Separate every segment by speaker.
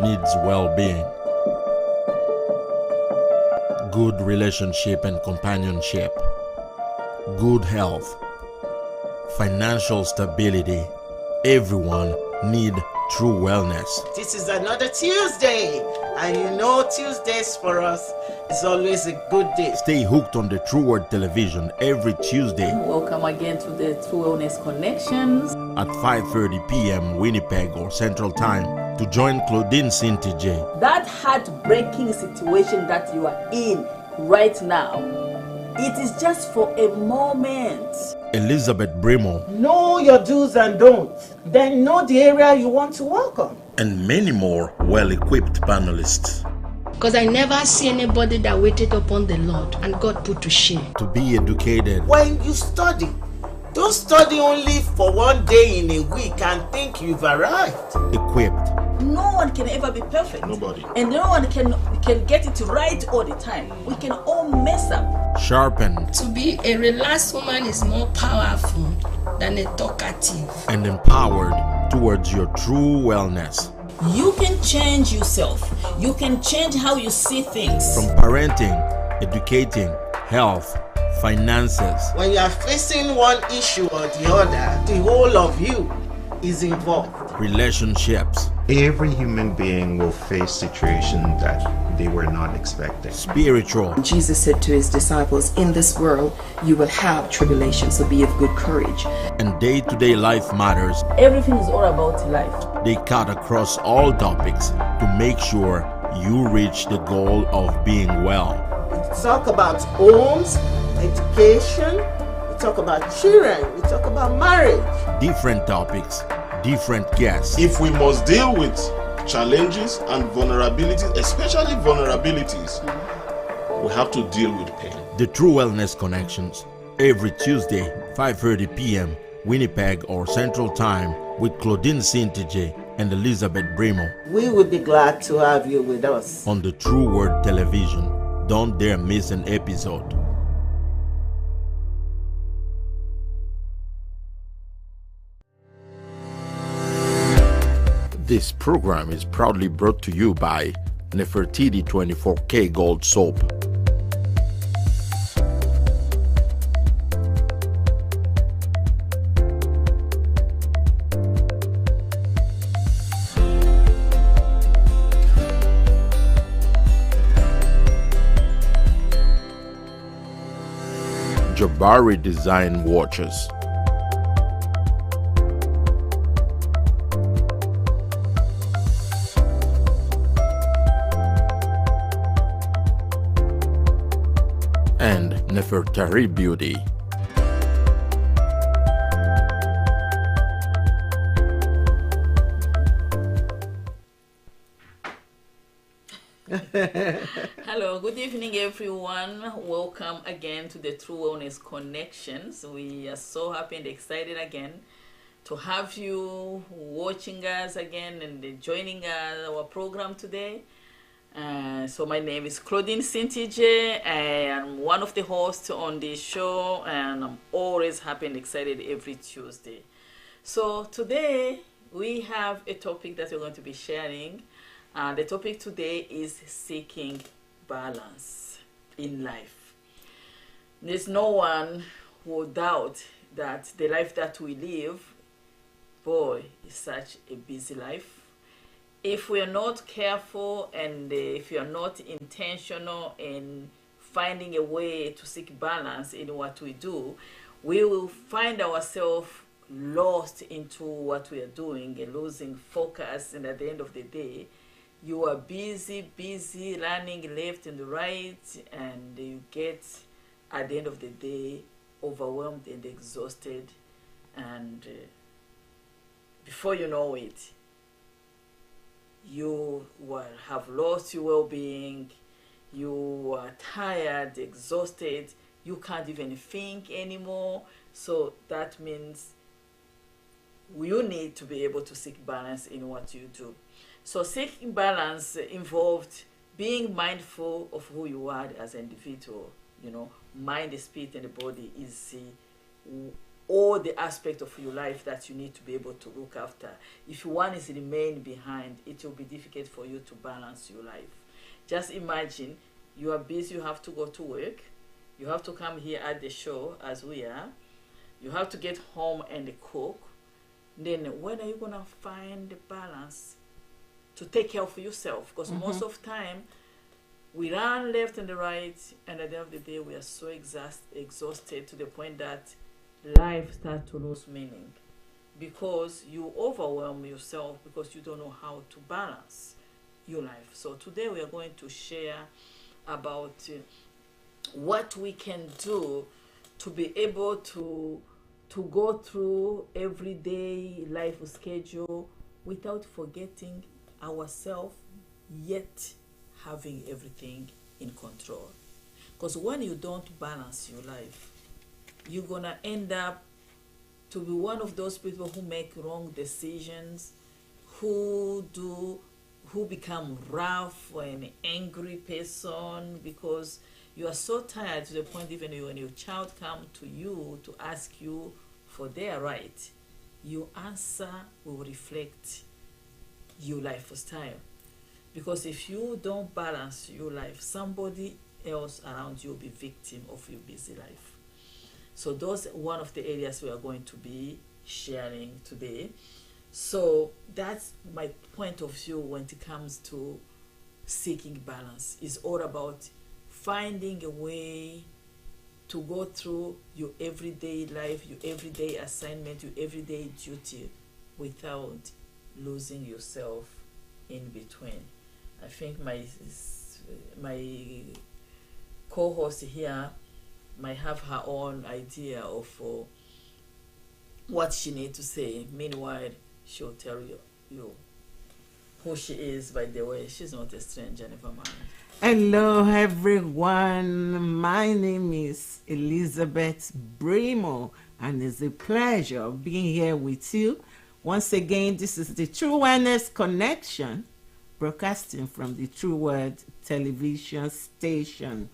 Speaker 1: needs well-being. Good relationship and companionship. Good health. Financial stability. Everyone need true wellness.
Speaker 2: This is another Tuesday, and you know Tuesdays for us is always a good day.
Speaker 1: Stay hooked on the True Word Television every Tuesday
Speaker 3: Welcome again to the True Wellness Connections.
Speaker 1: at 5:30 p.m. Winnipeg or Central Time to join Claudine Cintije.
Speaker 3: That heartbreaking situation that you are in right now, it is just for a moment.
Speaker 1: Elizabeth Brimoh
Speaker 2: Know your do's and don'ts, then know the area you want to work on.
Speaker 1: and many more well-equipped panelists
Speaker 4: Because I never see anybody that waited upon the Lord and God put to shame.
Speaker 1: to be educated,
Speaker 2: When you study, don't study only for one day in a week and think you've arrived.
Speaker 1: equipped,
Speaker 3: No one can ever be perfect.
Speaker 1: Nobody.
Speaker 3: And no one can get it right all the time. We can all mess up.
Speaker 1: sharpened,
Speaker 4: To be a relaxed woman is more powerful than a talkative.
Speaker 1: and empowered towards your true wellness.
Speaker 3: You can change yourself. You can change how you see things.
Speaker 1: From parenting, educating, health, finances,
Speaker 2: When you are facing one issue or the other, the whole of you is involved.
Speaker 1: relationships,
Speaker 5: Every human being will face situations that they were not expecting.
Speaker 1: spiritual,
Speaker 6: Jesus said to his disciples, in this world you will have tribulation, so be of good courage.
Speaker 1: and day-to-day life matters.
Speaker 3: Everything is all about life.
Speaker 1: They cut across all topics to make sure you reach the goal of being well.
Speaker 2: We talk about homes, education, we talk about children, we talk about marriage.
Speaker 1: Different topics, different guests.
Speaker 7: If we must deal with challenges and vulnerabilities, especially vulnerabilities, we have to deal with pain.
Speaker 1: The True Wellness Connections, every Tuesday, 5:30 p.m. Winnipeg or Central Time with Claudine Cintije and Elizabeth Brimoh
Speaker 2: We would be glad to have you with us.
Speaker 1: on the True Word Television. Don't dare miss an episode. This program is proudly brought to you by Nefertiti 24K Gold Soap. Jabari Design Watches. And Nefertari Beauty.
Speaker 3: Hello, good evening, everyone. Welcome again to the True Wellness Connections. We are so happy and excited again to have you watching us again and joining our program today. So my name is Claudine Cintije. I am one of the hosts on this show, and I'm always happy and excited every Tuesday. So today we have a topic that we're going to be sharing. The topic today is seeking balance in life. There's no one who will doubt that the life that we live, boy, is such a busy life. If we are not careful and if we are not intentional in finding a way to seek balance in what we do, we will find ourselves lost into what we are doing and losing focus. And at the end of the day, you are busy, running left and right, and you get, at the end of the day, overwhelmed and exhausted. And before you know it, you have lost your well-being, you are tired, exhausted, you can't even think anymore. So that means you need to be able to seek balance in what you do. So seeking balance involved being mindful of who you are as an individual. You know, mind, the spirit, and the body is all the aspect of your life that you need to be able to look after. If one is remain behind, it will be difficult for you to balance your life. Just imagine you are busy, you have to go to work, you have to come here at the show as we are, you have to get home and cook. Then when are you gonna find the balance to take care of yourself? Because most of the time we run left and right, and at the end of the day we are so exhausted to the point that life starts to lose meaning, because you overwhelm yourself because you don't know how to balance your life. So today we are going to share about what we can do to be able to go through everyday life schedule without forgetting ourselves, yet having everything in control. Because when you don't balance your life, you're gonna end up to be one of those people who make wrong decisions, who become rough or an angry person because you are so tired to the point even when your child comes to you to ask you for their right, your answer will reflect your lifestyle. Because if you don't balance your life, somebody else around you will be victim of your busy life. So those are one of the areas we are going to be sharing today. So that's my point of view when it comes to seeking balance. It's all about finding a way to go through your everyday life, your everyday assignment, your everyday duty without losing yourself in between. I think my co-host here might have her own idea of what she needs to say. Meanwhile, she'll tell you who she is. By the way, she's not a stranger, never mind.
Speaker 2: Hello, everyone. My name is Elizabeth Brimoh, and it's a pleasure being here with you. Once again, this is the True Wellness Connection, broadcasting from the True Word television station.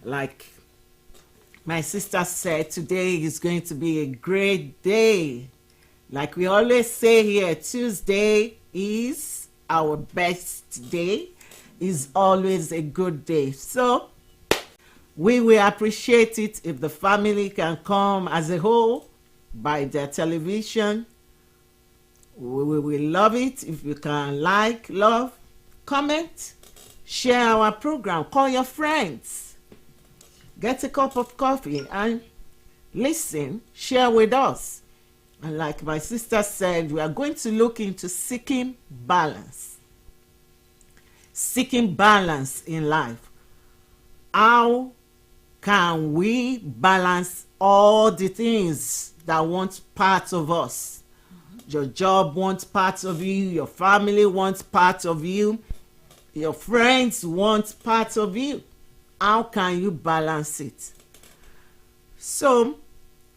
Speaker 2: Like my sister said, today is going to be a great day. Like we always say here, Tuesday is our best day, is always a good day. So we will appreciate it if the family can come as a whole by their television. We will love it if you can like, love, comment, share our program, call your friends, get a cup of coffee and listen, share with us. And like my sister said, we are going to look into seeking balance. Seeking balance in life. How can we balance all the things that want parts of us? Your job wants parts of you, your family wants parts of you, your friends want parts of you. How can you balance it? So,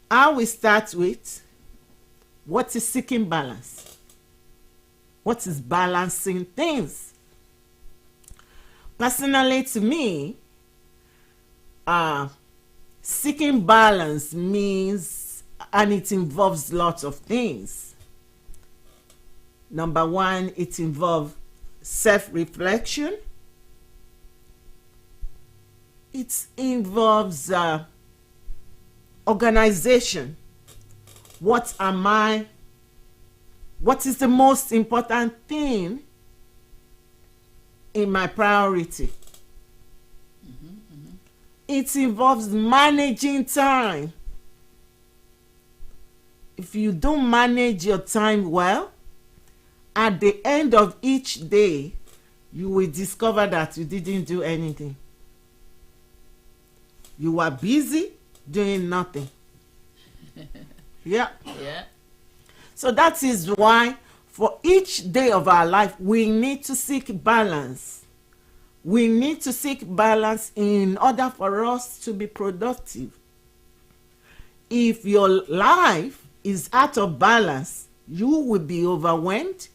Speaker 2: I will start with, what is seeking balance? What is balancing things? Personally, to me, seeking balance means, and it involves lots of things. Number one, it involves self-reflection. It involves organization. What is the most important thing in my priority? It involves managing time. If you don't manage your time well, at the end of each day, you will discover that you didn't do anything. You were busy doing nothing. Yeah. So that is why for each day of our life, we need to seek balance. We need to seek balance in order for us to be productive. If your life is out of balance, you will be overwhelmed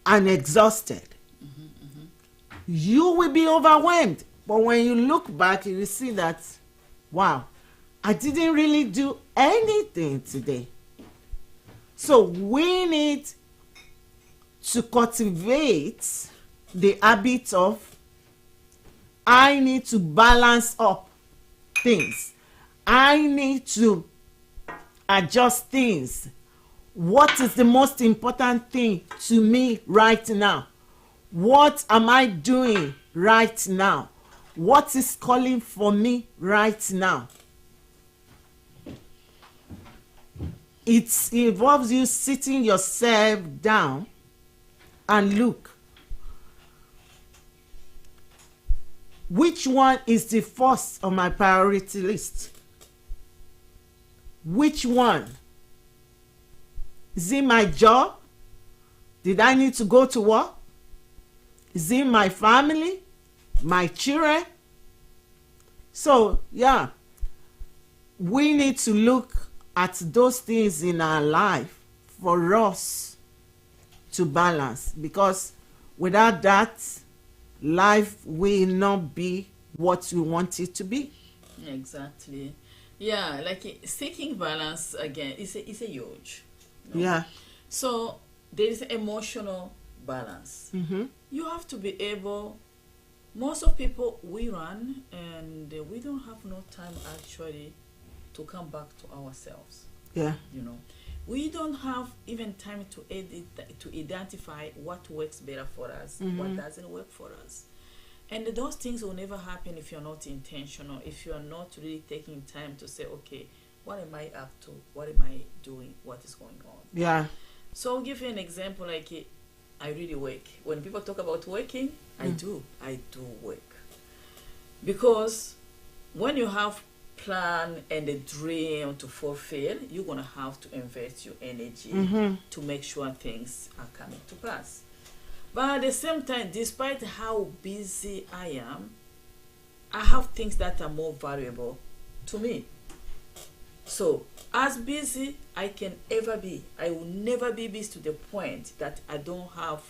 Speaker 2: and exhausted. You will be overwhelmed. But when you look back, you will see that wow, I didn't really do anything today. So we need to cultivate the habit of, I need to balance up things. I need to adjust things. What is the most important thing to me right now? What am I doing right now? What is calling for me right now? It involves you sitting yourself down and look. Which one is the first on my priority list? Which one? Is it my job? Did I need to go to work? Is it my family? My children? So, yeah, we need to look at those things in our life for us to balance, because without that, life will not be what we want it to be.
Speaker 3: Exactly. Yeah, like seeking balance again is a huge. You know?
Speaker 2: Yeah.
Speaker 3: So there is emotional balance.
Speaker 2: Mm-hmm.
Speaker 3: You have to be able. Most of people, we run and we don't have no time actually to come back to ourselves.
Speaker 2: Yeah.
Speaker 3: You know, we don't have even time to edit, to identify what works better for us, what doesn't work for us. And those things will never happen if you're not intentional, if you're not really taking time to say, okay, what am I up to? What am I doing? What is going on?
Speaker 2: Yeah.
Speaker 3: So I'll give you an example, like I really work. When people talk about working, I do work. Because when you have plan and a dream to fulfill, you're going to have to invest your energy to make sure things are coming to pass. But at the same time, despite how busy I am, I have things that are more valuable to me. So, as busy I can ever be, I will never be busy to the point that I don't have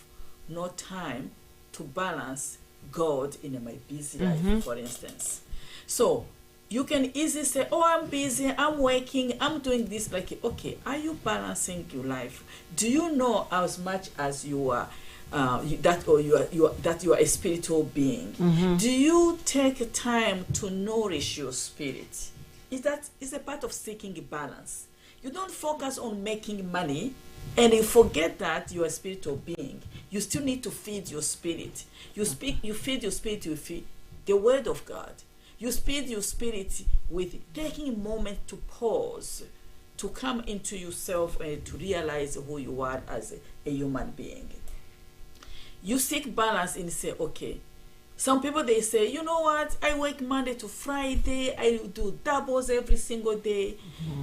Speaker 3: no time to balance God in my busy life, for instance. So, you can easily say, oh, I'm busy, I'm working, I'm doing this. Like, okay, are you balancing your life? Do you know as much as you are that you are a spiritual being? Do you take time to nourish your spirit? Is a part of seeking balance. You don't focus on making money and you forget that you are a spiritual being. You still need to feed your spirit. You feed your spirit with the word of God. You feed your spirit with taking a moment to pause, to come into yourself and to realize who you are as a human being. You seek balance and say, okay, some people they say, you know what, I work Monday to Friday, I do doubles every single day.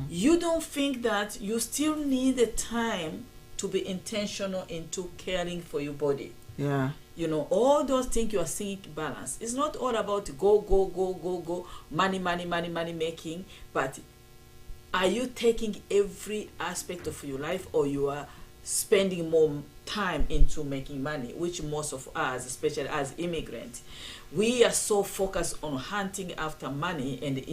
Speaker 3: You don't think that you still need the time to be intentional into caring for your body.
Speaker 2: Yeah.
Speaker 3: You know, all those things you are seeking balance. It's not all about go, money making, but are you taking every aspect of your life, or you are spending more time into making money, which most of us, especially as immigrants, we are so focused on hunting after money, and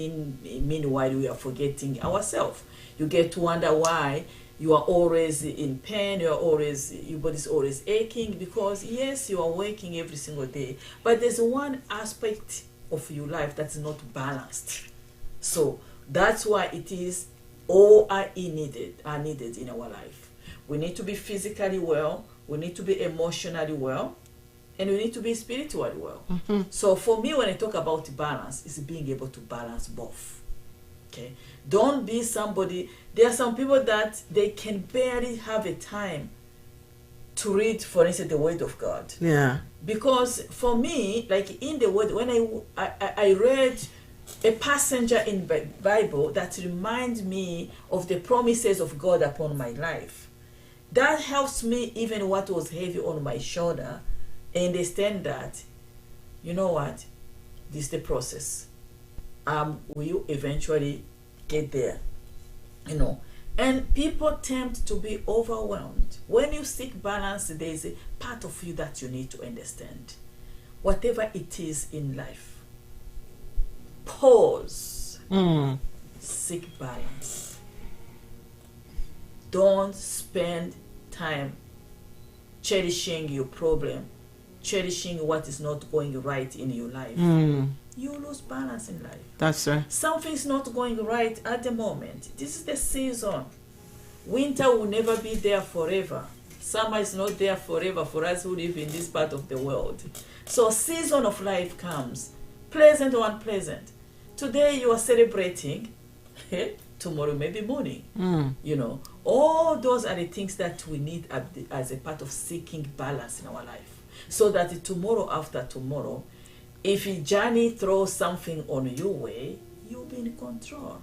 Speaker 3: meanwhile we are forgetting ourselves. You get to wonder why you are always in pain, your body's always aching, because yes, you are working every single day, but there's one aspect of your life that's not balanced. So that's why it is all are needed in our life. We need to be physically well, we need to be emotionally well, and we need to be spiritually well. So for me, when I talk about balance, it's being able to balance both. Okay, don't be somebody. There are some people that they can barely have a time to read, for instance, the Word of God.
Speaker 2: Yeah.
Speaker 3: Because for me, like in the Word, when I read a passenger in the Bible that reminds me of the promises of God upon my life, that helps me even what was heavy on my shoulder, understand that, you know what, this is the process. Will eventually get there, you know. And people tend to be overwhelmed. When you seek balance, there is a part of you that you need to understand. Whatever it is in life, pause Seek balance. Don't spend time cherishing your problem, cherishing what is not going right in your life. You lose balance in life.
Speaker 2: That's right.
Speaker 3: Something's not going right at the moment. This is the season. Winter will never be there forever. Summer is not there forever for us who live in this part of the world. So season of life comes, pleasant or unpleasant. Today you are celebrating, tomorrow may be mourning. You know, all those are the things that we need as a part of seeking balance in our life. So that tomorrow after tomorrow, if a journey throws something on your way, you'll be in control.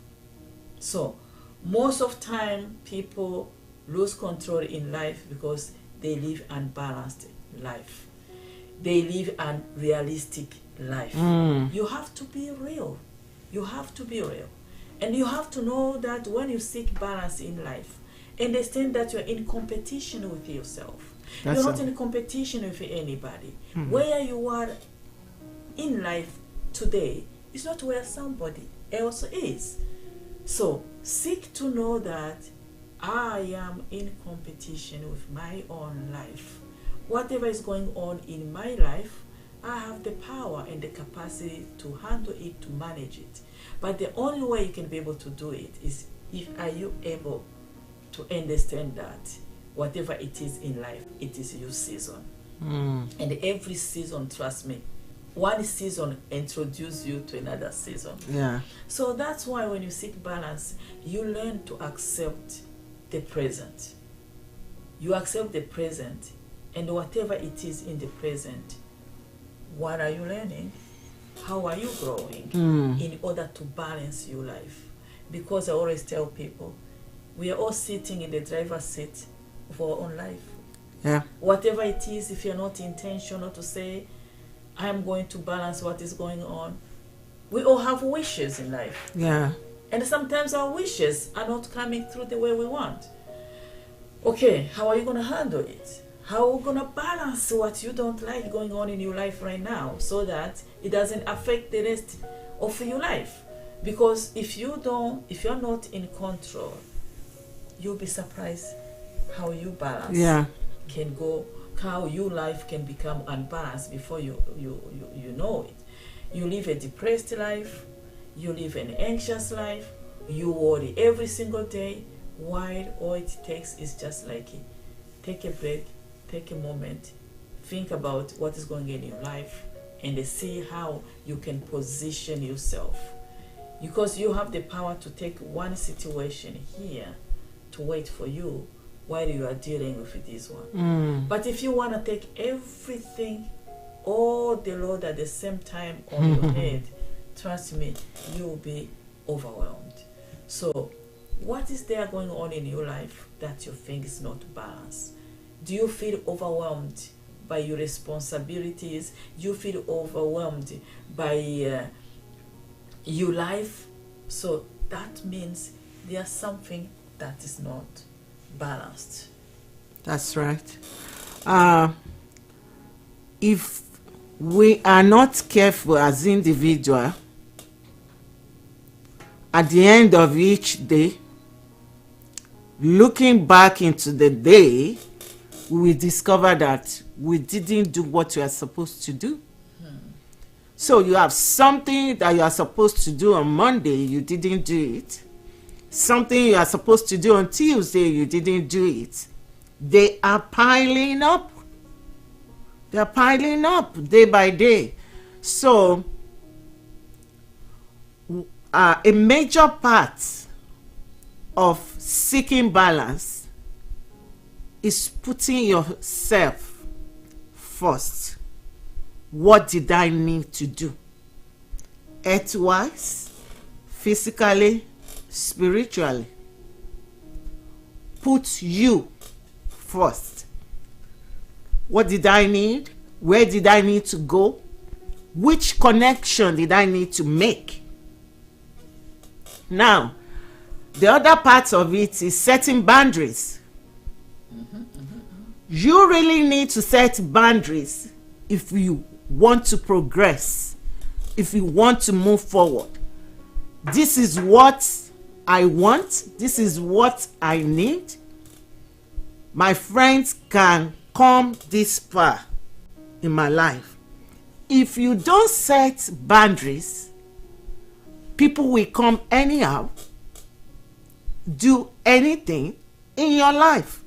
Speaker 3: So most of time people lose control in life because they live unbalanced life. They live unrealistic life. You have to be real. You have to be real. And you have to know that when you seek balance in life, understand that you're in competition with yourself. You're not in competition with anybody. Where you are in life today is not where somebody else is. So seek to know that I am in competition with my own life. Whatever is going on in my life, I have the power and the capacity to handle it, to manage it. But the only way you can be able to do it is are you able to understand that whatever it is in life, it is your season. And every season, trust me, one season introduces you to another season.
Speaker 2: Yeah.
Speaker 3: So that's why when you seek balance, you learn to accept the present. You accept the present, and whatever it is in the present, what are you learning? How are you growing in order to balance your life? Because I always tell people, we are all sitting in the driver's seat of our own life.
Speaker 2: Yeah.
Speaker 3: Whatever it is, if you're not intentional to say, I'm going to balance what is going on. We all have wishes in life.
Speaker 2: Yeah.
Speaker 3: And sometimes our wishes are not coming through the way we want. Okay, how are you going to handle it? How are you going to balance what you don't like going on in your life right now so that it doesn't affect the rest of your life? Because if you're not in control, you'll be surprised how you balance can go, how your life can become unbalanced before you know it. You live a depressed life, you live an anxious life, you worry every single day, while all it takes is just like take a break, take a moment, think about what is going on in your life, and see how you can position yourself. Because you have the power to take one situation here to wait for you while you are dealing with this one. But if you want to take everything, all the load at the same time on your head, trust me, you will be overwhelmed. So what is there going on in your life that you think is not balanced? Do you feel overwhelmed by your responsibilities? Do you feel overwhelmed by your life? So that means there's something that is not balanced.
Speaker 2: That's right. If we are not careful as individuals, at the end of each day, looking back into the day, we will discover that we didn't do what we are supposed to do. So you have something that you are supposed to do on Monday, you didn't do it. Something you are supposed to do on Tuesday, you didn't do it. They are piling up. They are piling up day by day. So a major part of seeking balance is putting yourself first. What did I need to do? Health-wise, physically, spiritually. Put you first. What did I need? Where did I need to go? Which connection did I need to make? Now, the other part of it is setting boundaries. You really need to set boundaries if you want to progress, if you want to move forward. this is what I want, this is what I need, my friends can come this far in my life. If you don't set boundaries, people will come anyhow, do anything in your life,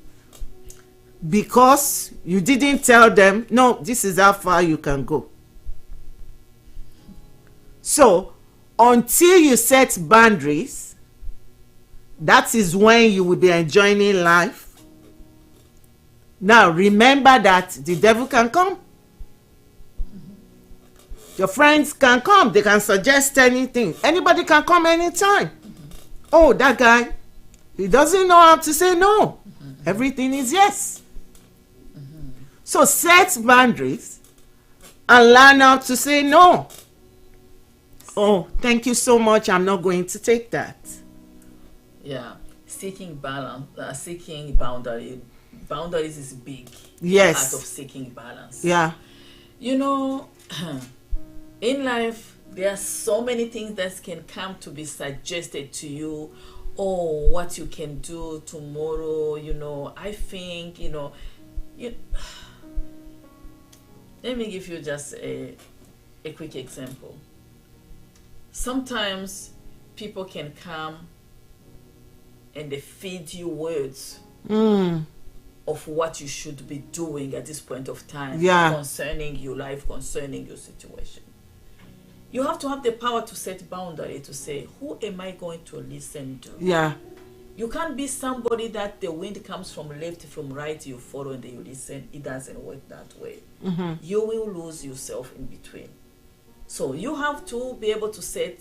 Speaker 2: because you didn't tell them, no, this is how far you can go. So until you set boundaries, that is when you will be enjoying life. Now remember that the devil can come. Your friends can come, they can suggest anything. Anybody can come anytime. Oh, that guy, he doesn't know how to say no. Everything is yes. So set boundaries and learn how to say no. Oh, thank you so much, I'm not going to take that.
Speaker 3: Yeah, seeking balance, seeking boundaries is big.
Speaker 2: Yes.
Speaker 3: Part of seeking balance.
Speaker 2: Yeah.
Speaker 3: You know, in life, there are so many things that can come to be suggested to you. Oh, what you can do tomorrow, you know, I think, you know, let me give you just a quick example. Sometimes people can come and they feed you words of what you should be doing at this point of time, concerning your life, concerning your situation. You have to have the power to set boundary, to say, who am I going to listen to?
Speaker 2: Yeah.
Speaker 3: You can't be somebody that the wind comes from left, from right, you follow and then you listen. It doesn't work that way. You will lose yourself in between. So you have to be able to set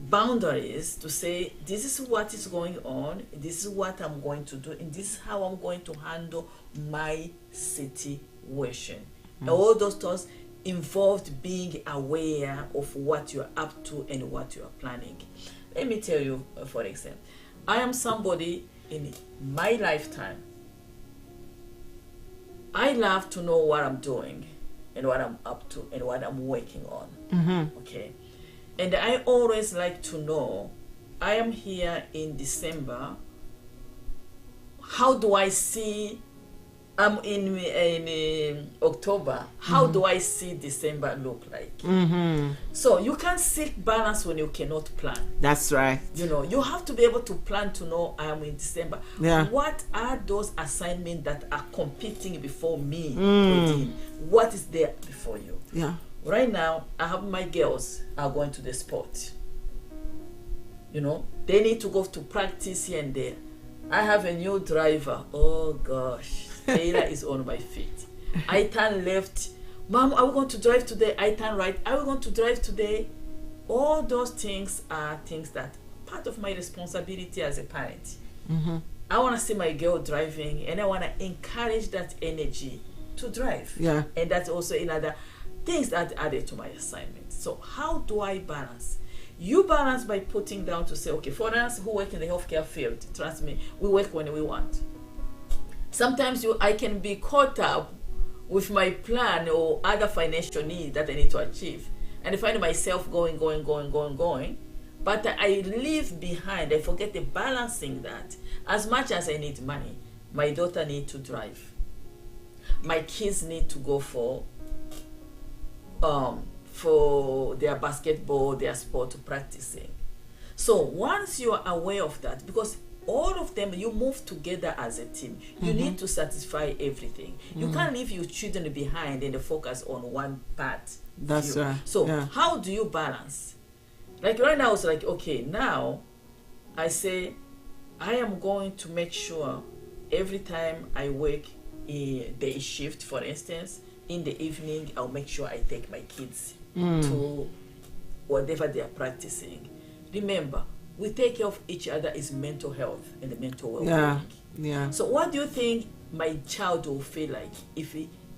Speaker 3: boundaries, to say, this is what is going on, this is what I'm going to do, and this is how I'm going to handle my situation. All those thoughts involved being aware of what you're up to and what you're planning. Let me tell you, for example, I am somebody in my lifetime, I love to know what I'm doing and what I'm up to and what I'm working on. Okay. And I always like to know, I am here in December, how do I see, I'm in October, how do I see December look like? So you can't seek balance when you cannot plan.
Speaker 2: That's right.
Speaker 3: You know, you have to be able to plan to know I am in December.
Speaker 2: Yeah.
Speaker 3: What are those assignments that are competing before me? Claudine? What is there before you?
Speaker 2: Yeah.
Speaker 3: Right now, I have my girls are going to the sport. You know, they need to go to practice here and there. I have a new driver. Oh gosh, Taylor is on my feet. I turn left. Mom, are we going to drive today? I turn right. Are we going to drive today? All those things are things that part of my responsibility as a parent. I want to see my girl driving, and I want to encourage that energy to drive.
Speaker 2: Yeah.
Speaker 3: And that's also another things that added to my assignment. So how do I balance? You balance by putting down to say, okay, for us who work in the healthcare field, trust me, we work when we want. Sometimes I can be caught up with my plan or other financial needs that I need to achieve, and I find myself going, but I leave behind, I forget the balancing that. As much as I need money, my daughter needs to drive. My kids need to go for their basketball, their sport practicing. So once you are aware of that, because all of them, you move together as a team, you need to satisfy everything. You can't leave your children behind and focus on one part.
Speaker 2: That's right.
Speaker 3: So how do you balance? Like right now, it's like, okay, now I say I am going to make sure every time I work a day shift, for instance, in the evening, I'll make sure I take my kids to whatever they are practicing. Remember, we take care of each other is mental health and the mental well-being.
Speaker 2: Yeah.
Speaker 3: So what do you think my child will feel like if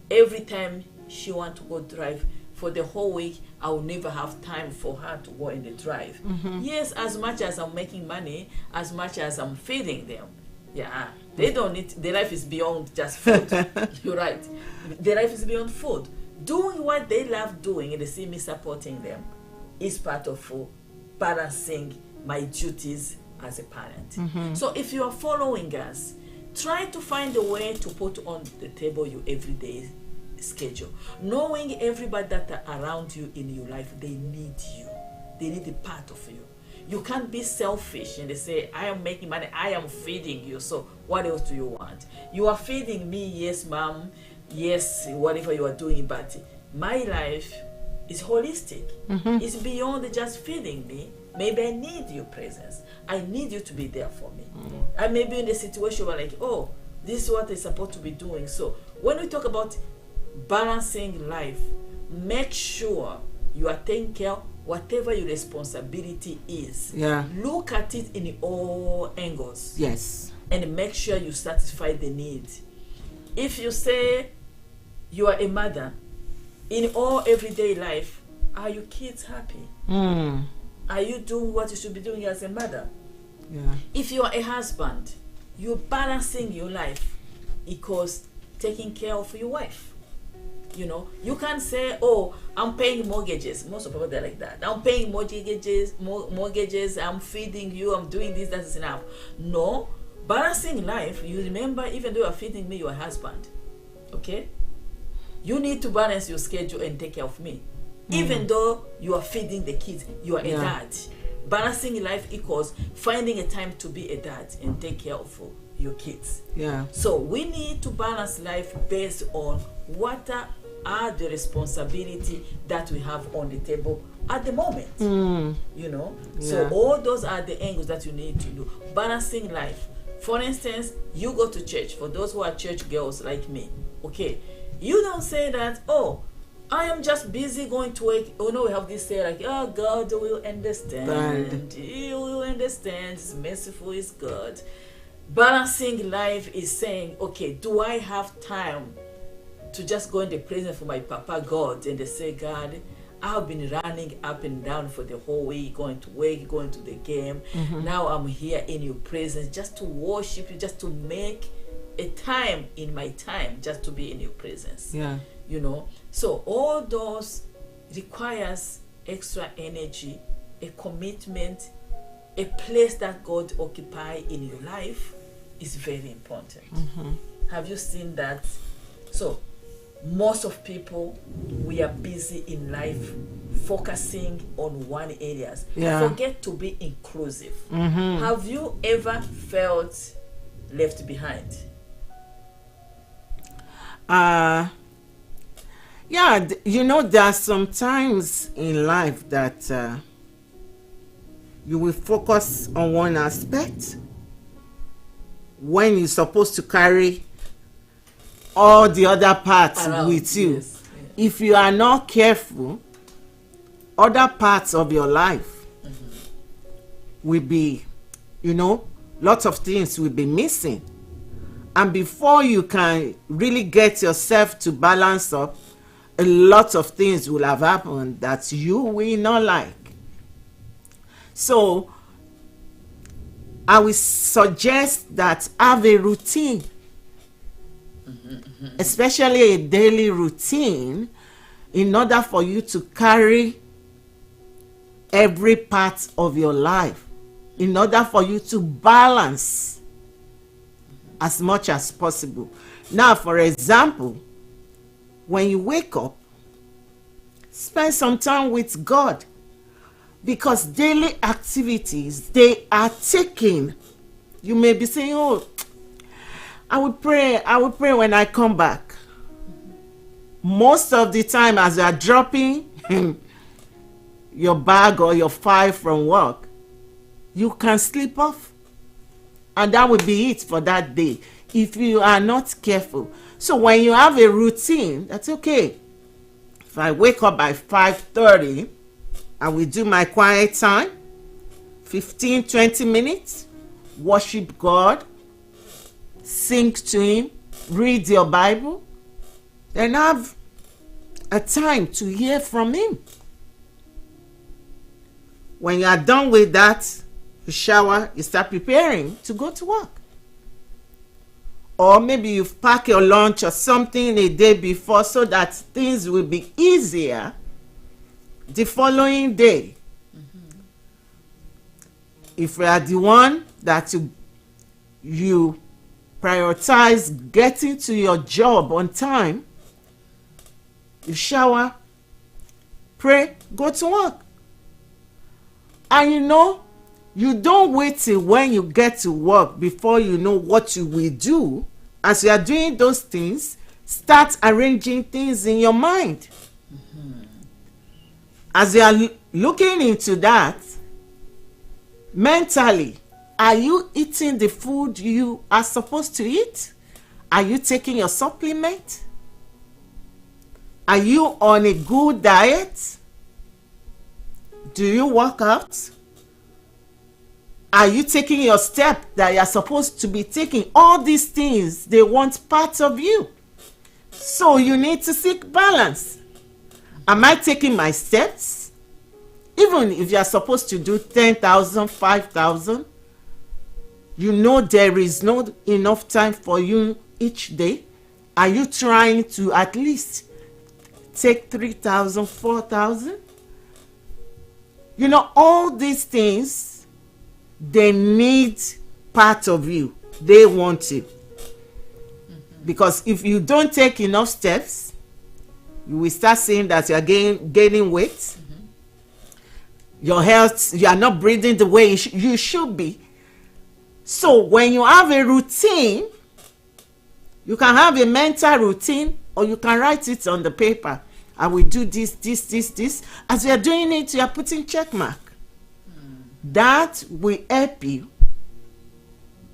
Speaker 3: every time she wants to go drive for the whole week, I will never have time for her to go in the drive? Yes, as much as I'm making money, as much as I'm feeding them. Yeah, they don't need, their life is beyond just food. You're right. Their life is beyond food. Doing what they love doing and they see me supporting them is part of balancing my duties as a parent. So if you are following us, try to find a way to put on the table your everyday schedule, knowing everybody that are around you in your life, they need you, they need a part of you. You can't be selfish and they say, I am making money, I am feeding you, so what else do you want? You are feeding me, yes mom, yes whatever you are doing, but my life is holistic. It's beyond just feeding me. Maybe I need your presence, I need you to be there for me. I may be in a situation where like, oh, this is what I'm supposed to be doing. So when we talk about balancing life, make sure you are taking care of whatever your responsibility is. Look at it in all angles.
Speaker 2: Yes.
Speaker 3: And make sure you satisfy the needs. If you say you are a mother, in all everyday life, are your kids happy? Are you doing what you should be doing as a mother? If you are a husband, you're balancing your life because taking care of your wife. You know, you can't say, oh, I'm paying mortgages. Most of people, they're like that. I'm paying mortgages, I'm feeding you, I'm doing this, that is enough. No, balancing life, you remember, even though you're feeding me, your husband, okay? You need to balance your schedule and take care of me. Even though you are feeding the kids, you are a dad. Balancing life equals finding a time to be a dad and take care of your kids. So we need to balance life based on what are the responsibility that we have on the table at the moment. You know, so all those are the angles that you need to do. Balancing life. For instance, you go to church. For those who are church girls like me, okay, you don't say that, oh, I am just busy going to work. Oh no, we have this say like, oh, God will understand. He will understand. It's merciful, is God. Balancing life is saying, okay, do I have time to just go in the presence of my Papa God and they say, God, I've been running up and down for the whole week, going to work, going to the game. Now I'm here in your presence just to worship you, just to make a time in my time just to be in your presence. You know, so all those requires extra energy, a commitment, a place that God occupy in your life is very important. Have you seen that? So most of people, we are busy in life focusing on one areas. Forget to be inclusive. Have you ever felt left behind?
Speaker 2: You know, there are some times in life that you will focus on one aspect when you're supposed to carry all the other parts with you. If you are not careful, other parts of your life will be, you know, lots of things will be missing. And before you can really get yourself to balance up, a lot of things will have happened that you will not like. So I will suggest that have a routine, especially a daily routine, in order for you to carry every part of your life, in order for you to balance as much as possible. Now, for example, when you wake up, spend some time with God, because daily activities, they are taking. You may be saying, oh, I would pray when I come back. Most of the time, as you are dropping your bag or your file from work, you can sleep off, and that will be it for that day if you are not careful. So when you have a routine, that's okay. If I wake up by 5:30, I will do my quiet time, 15-20 minutes, worship God, sing to Him, read your Bible, then have a time to hear from Him. When you are done with that, you shower, you start preparing to go to work. Or maybe you've packed your lunch or something a day before so that things will be easier the following day. if you are the one that you prioritize getting to your job on time, you shower, pray, go to work. And you don't wait till when you get to work before you know what you will do. As you are doing those things, start arranging things in your mind. As you are looking into that, mentally, are you eating the food you are supposed to eat? Are you taking your supplement? Are you on a good diet? Do you work out? Are you taking your step that you are supposed to be taking? All these things, they want part of you. So you need to seek balance. Am I taking my steps? Even if you are supposed to do 10,000, 5,000, there is not enough time for you each day. Are you trying to at least take 3,000, 4,000? All these things, they need part of you. They want it. Because if you don't take enough steps, you will start seeing that you are gaining weight. Your health, you are not breathing the way you should be. So when you have a routine, you can have a mental routine, or you can write it on the paper. I will do this, this, this, this. As you are doing it, you are putting check mark. That will help you,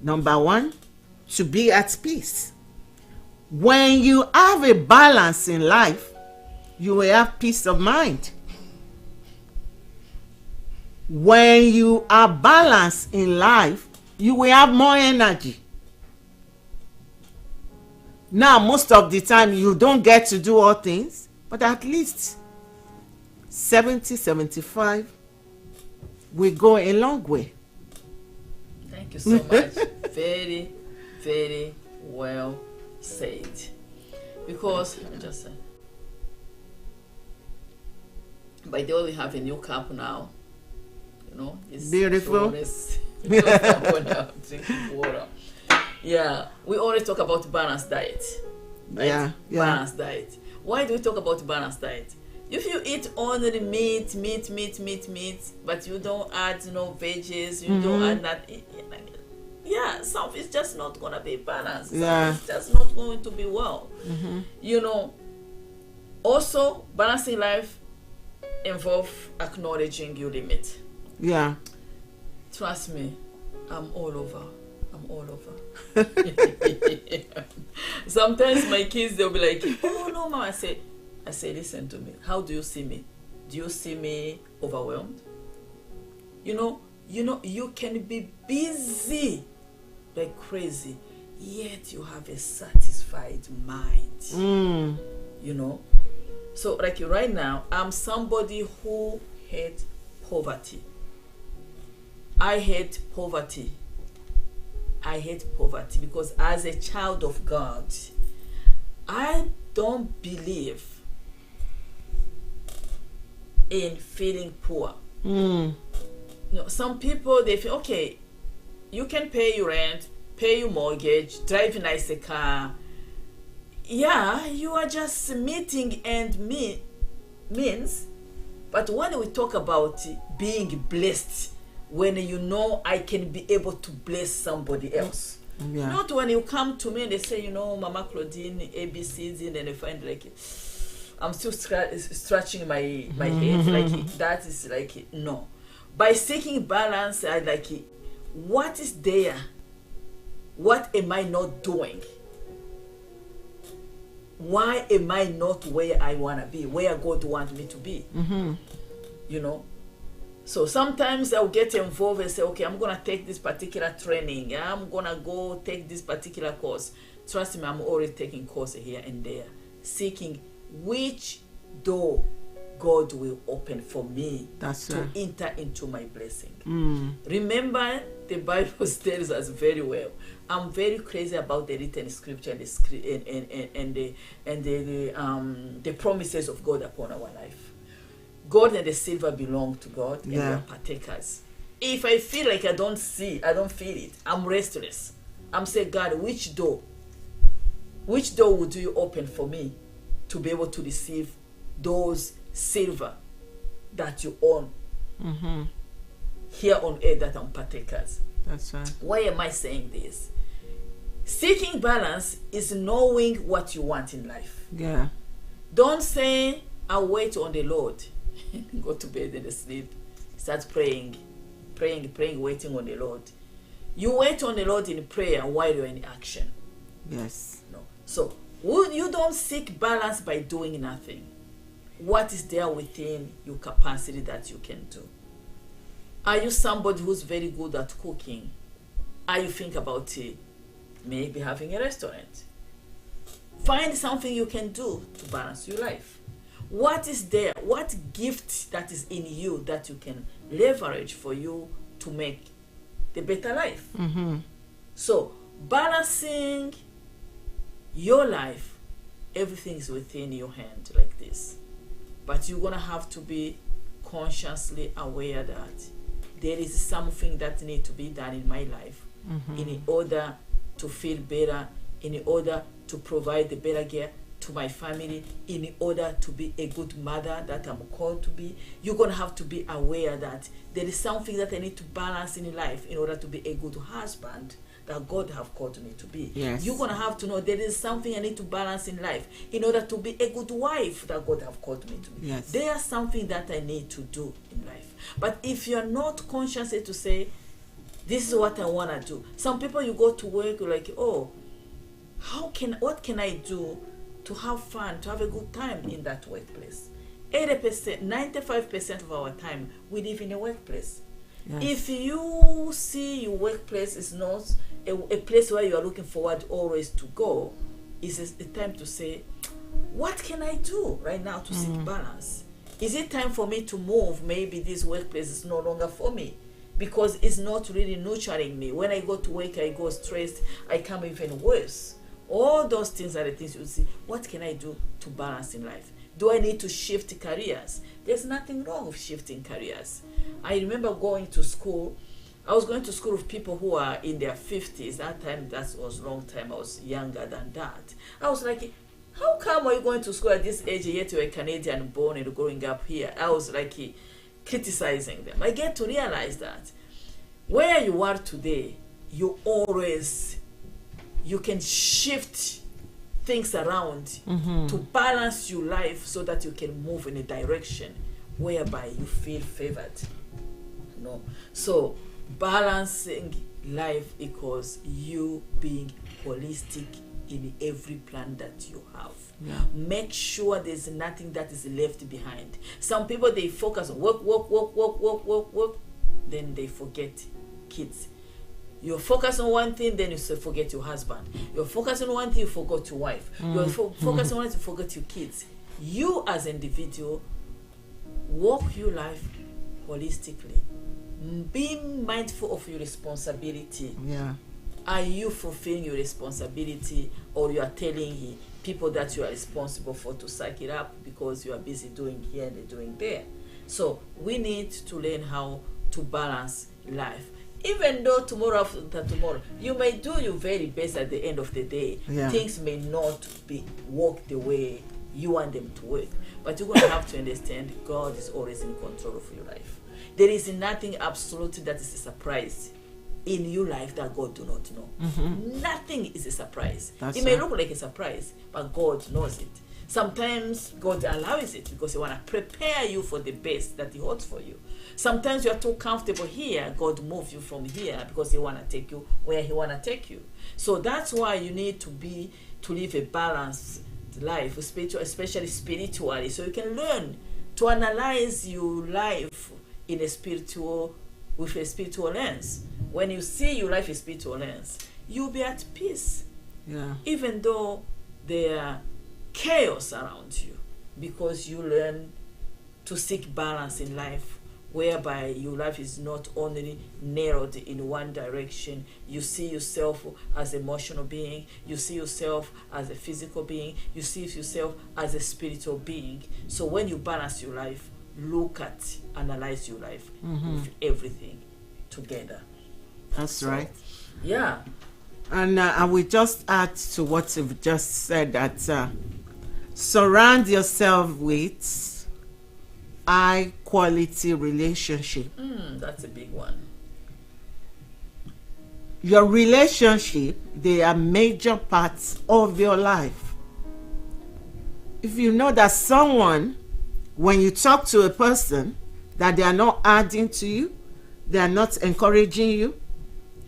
Speaker 2: number one, to be at peace. When you have a balance in life, you will have peace of mind. When you are balanced in life, you will have more energy. Now, most of the time, you don't get to do all things, but at least 70, 75 will go a long way.
Speaker 3: Thank you so much. Very, very well said. Because, by the way, we have a new cup now. It's
Speaker 2: beautiful.
Speaker 3: Drinking water. Yeah, we always talk about balanced diet. Right?
Speaker 2: Yeah.
Speaker 3: Balanced diet. Why do we talk about balanced diet? If you eat only meat, but you don't add veggies, you don't add that, some it's just not gonna be balanced.
Speaker 2: Yeah.
Speaker 3: It's just not going to be well. Also, balancing life involves acknowledging your limit.
Speaker 2: Yeah.
Speaker 3: Trust me, I'm all over. Sometimes my kids, they'll be like, oh no, Mama. I say, listen to me. How do you see me? Do you see me overwhelmed? You can be busy like crazy, yet you have a satisfied mind. So like right now, I'm somebody who hates poverty. I hate poverty because as a child of God, I don't believe in feeling poor. Some people, they feel, okay, you can pay your rent, pay your mortgage, drive a nice car. Yeah, you are just meeting and means. But when we talk about being blessed, when I can be able to bless somebody else.
Speaker 2: Yeah.
Speaker 3: Not when you come to me and they say, Mama Claudine, ABCs, and then they find I'm still scratching my head. That is no. By seeking balance, I what is there? What am I not doing? Why am I not where I want to be, where God wants me to be? So sometimes I'll get involved and say, okay, I'm going to take this particular training. I'm going to go take this particular course. Trust me, I'm already taking courses here and there, seeking which door God will open for me to enter into my blessing. Remember, the Bible tells us very well. I'm very crazy about the written scripture and the promises of God upon our life. Gold and the silver belong to God, and we are partakers. If I feel like I don't feel it, I'm restless. I'm saying, God, which door would you open for me to be able to receive those silver that you own here on earth that I'm partakers?
Speaker 2: That's right.
Speaker 3: Why am I saying this? Seeking balance is knowing what you want in life.
Speaker 2: Yeah.
Speaker 3: Don't say, I'll wait on the Lord. Go to bed and sleep. Start praying, waiting on the Lord. You wait on the Lord in prayer while you're in action.
Speaker 2: Yes.
Speaker 3: No. So, you don't seek balance by doing nothing. What is there within your capacity that you can do? Are you somebody who's very good at cooking? Are you think about it? Maybe having a restaurant. Find something you can do to balance your life. What is there? What gift that is in you that you can leverage for you to make the better life? So, balancing your life, everything is within your hand like this. But you're going to have to be consciously aware that there is something that needs to be done in my life in order to feel better, in order to provide the better care to my family, in order to be a good mother that I'm called to be. You're going to have to be aware that there is something that I need to balance in life in order to be a good husband that God have called me to be.
Speaker 2: Yes.
Speaker 3: You're going to have to know there is something I need to balance in life in order to be a good wife that God have called me to be.
Speaker 2: Yes.
Speaker 3: There's something that I need to do in life. But if you're not conscious to say, this is what I want to do. Some people, you go to work, you're like, oh, what can I do to have fun, to have a good time in that workplace? 80%, 95% of our time, we live in a workplace.
Speaker 2: Yes.
Speaker 3: If you see your workplace is not a place where you are looking forward always to go, it's a time to say, what can I do right now to seek balance? Is it time for me to move? Maybe this workplace is no longer for me because it's not really nurturing me. When I go to work, I go stressed, I come even worse. All those things are the things you see. What can I do to balance in life? Do I need to shift careers? There's nothing wrong with shifting careers. I remember going to school. I was going to school with people who are in their 50s. That time, that was a long time. I was younger than that. I was like, how come are you going to school at this age yet you're a Canadian born and growing up here? I was like criticizing them. I get to realize that where you are today, you can shift things around to balance your life so that you can move in a direction whereby you feel favored. No. So balancing life equals you being holistic in every plan that you have.
Speaker 2: Yeah.
Speaker 3: Make sure there's nothing that is left behind. Some people, they focus on work, then they forget kids. You focus on one thing, then you forget your husband. You focus on one thing, you forgot your wife. You focus on one thing, you forget your kids. You as an individual, walk your life holistically. Be mindful of your responsibility.
Speaker 2: Yeah.
Speaker 3: Are you fulfilling your responsibility, or you are telling people that you are responsible for to suck it up because you are busy doing here and doing there? So we need to learn how to balance life. Even though tomorrow after tomorrow, you may do your very best at the end of the day.
Speaker 2: Yeah.
Speaker 3: Things may not work the way you want them to work. But you're going to have to understand God is always in control of your life. There is nothing absolute that is a surprise in your life that God do not know. Nothing is a surprise. It may look like a surprise, but God knows it. Sometimes God allows it because He want to prepare you for the best that He holds for you. Sometimes you are too comfortable here. God moves you from here because He want to take you where He want to take you. So that's why you need to live a balanced life, especially spiritually, so you can learn to analyze your life with a spiritual lens. When you see your life in spiritual lens, you'll be at peace.
Speaker 2: Yeah.
Speaker 3: Even though there are chaos around you, because you learn to seek balance in life, whereby your life is not only narrowed in one direction. You see yourself as an emotional being, you see yourself as a physical being, you see yourself as a spiritual being. So when you balance your life, analyze your life with everything. together.
Speaker 2: That's right.
Speaker 3: Yeah.
Speaker 2: And I will just add to what you've just said, that surround yourself with high quality relationship.
Speaker 3: That's a big one.
Speaker 2: Your relationship, they are major parts of your life. If you know that someone, when you talk to a person, that they are not adding to you, they are not encouraging you,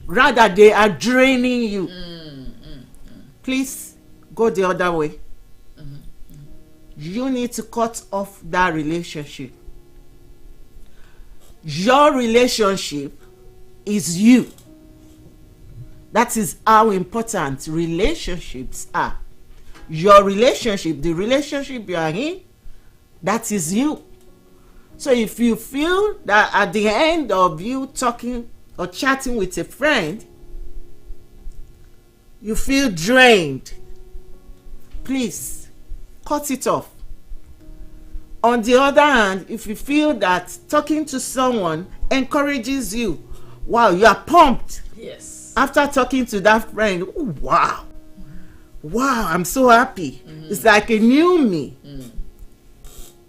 Speaker 2: rather they are draining you, please go the other way. You need to cut off that relationship. Your relationship is you. That is how important relationships are. Your relationship, the relationship you are in, that is you. So if you feel that at the end of you talking or chatting with a friend, you feel drained, please cut it off. On the other hand, if you feel that talking to someone encourages you, wow, you are pumped.
Speaker 3: Yes.
Speaker 2: After talking to that friend, ooh, wow, I'm so happy. It's like a new me.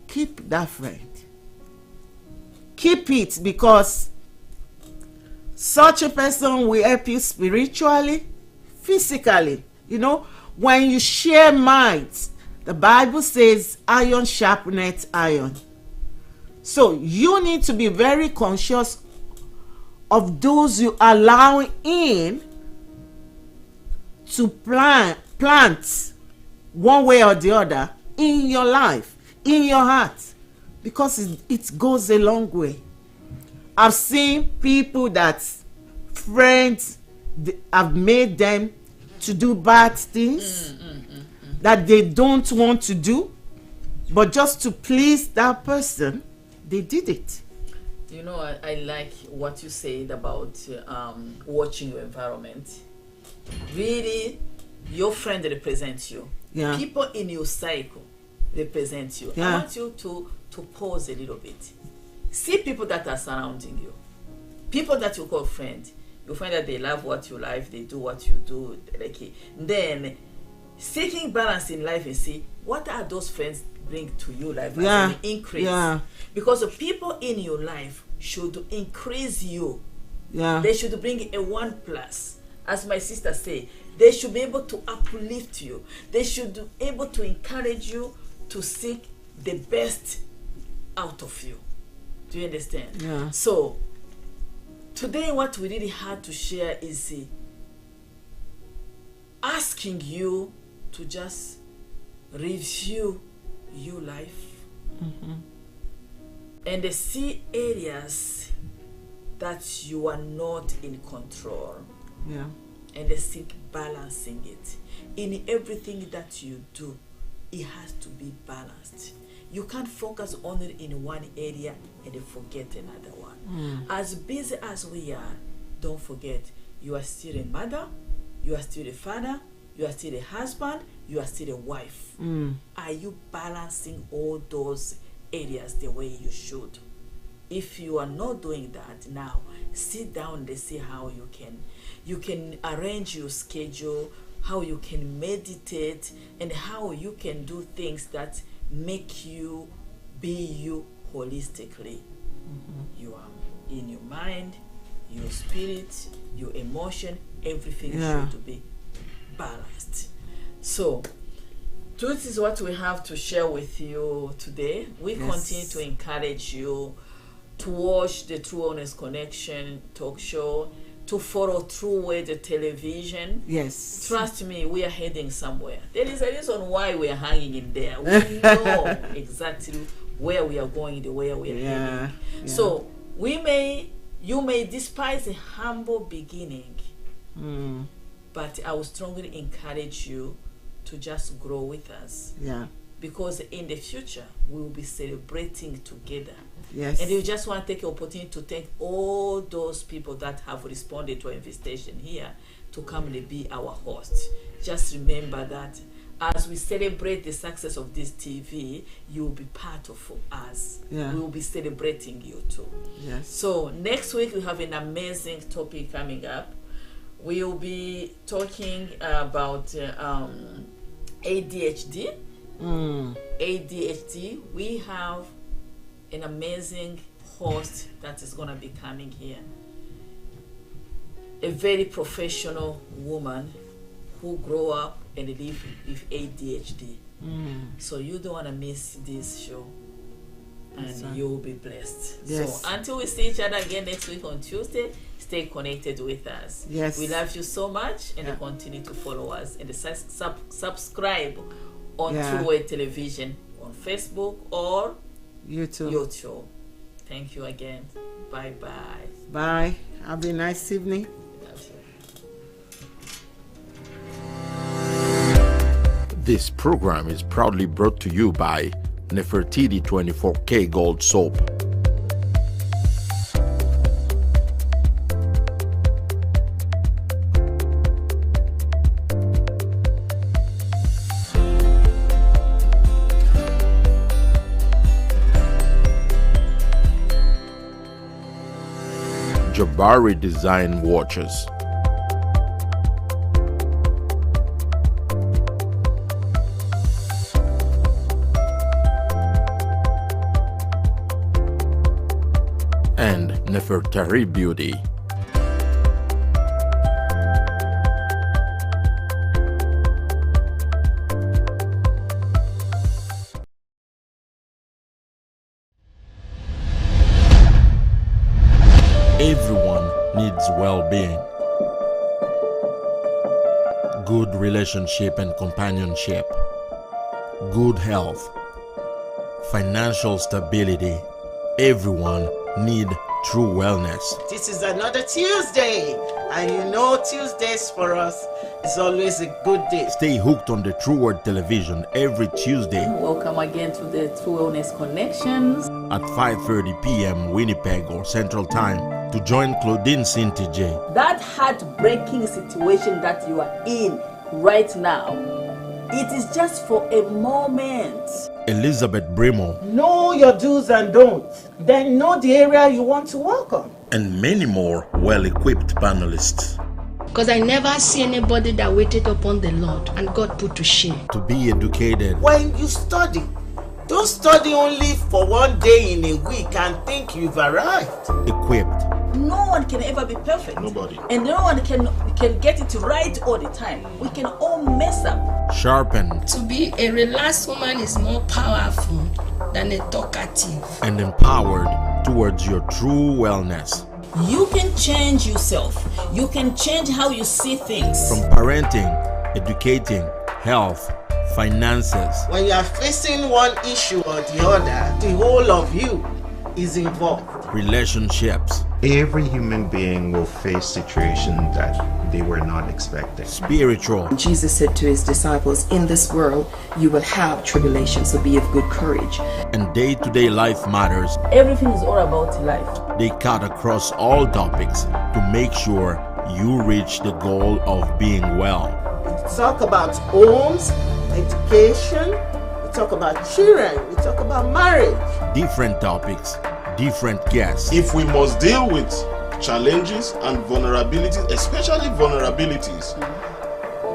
Speaker 2: Keep that friend. Keep it, because such a person will help you spiritually, physically. You know, when you share minds, the Bible says iron sharpeneth iron. So you need to be very conscious of those you allow in to plant one way or the other in your life, in your heart, because it goes a long way. I've seen people that friends have made them to do bad things that they don't want to do, but just to please that person, they did it.
Speaker 3: You know, I like what you said about watching your environment. Really, your friend represents you.
Speaker 2: Yeah.
Speaker 3: People in your cycle represent you.
Speaker 2: Yeah.
Speaker 3: I want you to pause a little bit. See people that are surrounding you. People that you call friends. You find that they love what you like, they do what you do. Then, seeking balance in life and see what are those friends bring to your life as an increase.
Speaker 2: Yeah.
Speaker 3: Because the people in your life should increase you.
Speaker 2: Yeah.
Speaker 3: They should bring a 1+. As my sister say, they should be able to uplift you. They should be able to encourage you to seek the best out of you. Do you understand?
Speaker 2: Yeah.
Speaker 3: So today what we really had to share is asking you to just review your life and see areas that you are not in control.
Speaker 2: Yeah.
Speaker 3: And seek balancing it. In everything that you do, it has to be balanced. You can't focus only in one area and forget another one. As busy as we are, don't forget, you are still a mother, you are still a father, you are still a husband, you are still a wife. Are you balancing all those areas the way you should? If you are not doing that now, sit down and see how you can arrange your schedule, how you can meditate, and how you can do things that make you be you holistically. You are in your mind, your spirit, your emotion, everything should be balanced. So this is what we have to share with you today. We continue to encourage you to watch the True Honest Connection talk show, to follow True Word television.
Speaker 2: Yes.
Speaker 3: Trust me, we are heading somewhere. There is a reason why we are hanging in there. We know exactly where we are going, the way we are heading.
Speaker 2: Yeah.
Speaker 3: So you may despise a humble beginning, but I will strongly encourage you to just grow with us.
Speaker 2: Yeah.
Speaker 3: Because in the future, we will be celebrating together.
Speaker 2: Yes.
Speaker 3: And you just want to take the opportunity to thank all those people that have responded to our invitation here to come and be our hosts. Just remember that as we celebrate the success of this TV, you will be part of us.
Speaker 2: Yeah.
Speaker 3: We will be celebrating you too.
Speaker 2: Yes.
Speaker 3: So next week we have an amazing topic coming up. We will be talking about ADHD. ADHD. We have an amazing host that is going to be coming here. A very professional woman who grew up and live with ADHD. So you don't want to miss this show, and you'll be blessed.
Speaker 2: Yes.
Speaker 3: So until we see each other again next week on Tuesday, stay connected with us.
Speaker 2: Yes.
Speaker 3: We love you so much, and continue to follow us and subscribe on True Word Television on Facebook or YouTube. Thank you again. Bye-bye.
Speaker 2: Bye. Have a nice evening.
Speaker 1: This program is proudly brought to you by Nefertiti 24K Gold Soap. Jabari Design Watches. And Nefertari Beauty. Everyone needs well-being, good relationship and companionship, good health, financial stability. Everyone need true wellness.
Speaker 2: This is another Tuesday, and you know Tuesdays for us is always a good day.
Speaker 1: Stay hooked on the True Word Television every Tuesday
Speaker 3: Welcome again to the True Wellness Connections.
Speaker 1: at 5:30 p.m. Winnipeg or Central Time to join Claudine Cintije
Speaker 3: That heartbreaking situation that you are in right now, it is just for a moment.
Speaker 1: Elizabeth Brimoh,
Speaker 2: Know your do's and don'ts. Then know the area you want to work on.
Speaker 1: and many more well-equipped panelists
Speaker 4: Because I never see anybody that waited upon the Lord and God put to shame.
Speaker 1: to be educated,
Speaker 2: When you study, don't study only for one day in a week and think you've arrived.
Speaker 1: equipped,
Speaker 3: No one can ever be perfect.
Speaker 7: Nobody.
Speaker 3: And no one can get it right all the time. We can all mess up.
Speaker 1: sharpened,
Speaker 4: To be a relaxed woman is more powerful than a talkative.
Speaker 1: and empowered towards your true wellness.
Speaker 3: You can change yourself. You can change how you see things.
Speaker 1: From parenting, educating, health, finances,
Speaker 2: When you are facing one issue or the other, the whole of you is involved.
Speaker 1: relationships,
Speaker 5: Every human being will face situations that they were not expecting.
Speaker 1: spiritual,
Speaker 6: Jesus said to his disciples, in this world you will have tribulation, so be of good courage.
Speaker 1: and day-to-day life matters.
Speaker 3: Everything is all about life.
Speaker 1: They cut across all topics to make sure you reach the goal of being well.
Speaker 2: We talk about homes, education, we talk about children, we talk about marriage.
Speaker 1: Different topics, different guests.
Speaker 7: If we must deal with challenges and vulnerabilities, especially vulnerabilities,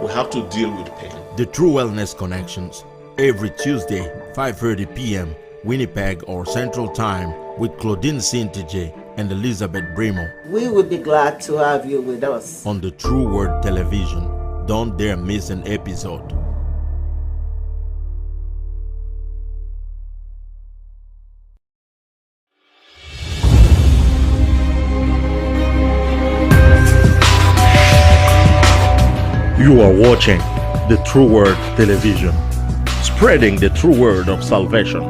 Speaker 7: we have to deal with pain.
Speaker 1: The True Wellness Connections, every Tuesday, 5:30 p.m. Winnipeg or Central Time with Claudine Cintije and Elizabeth Brimoh
Speaker 2: We would be glad to have you with us.
Speaker 1: on the True Word Television. Don't dare miss an episode. You are watching the True Word Television, spreading the true word of salvation.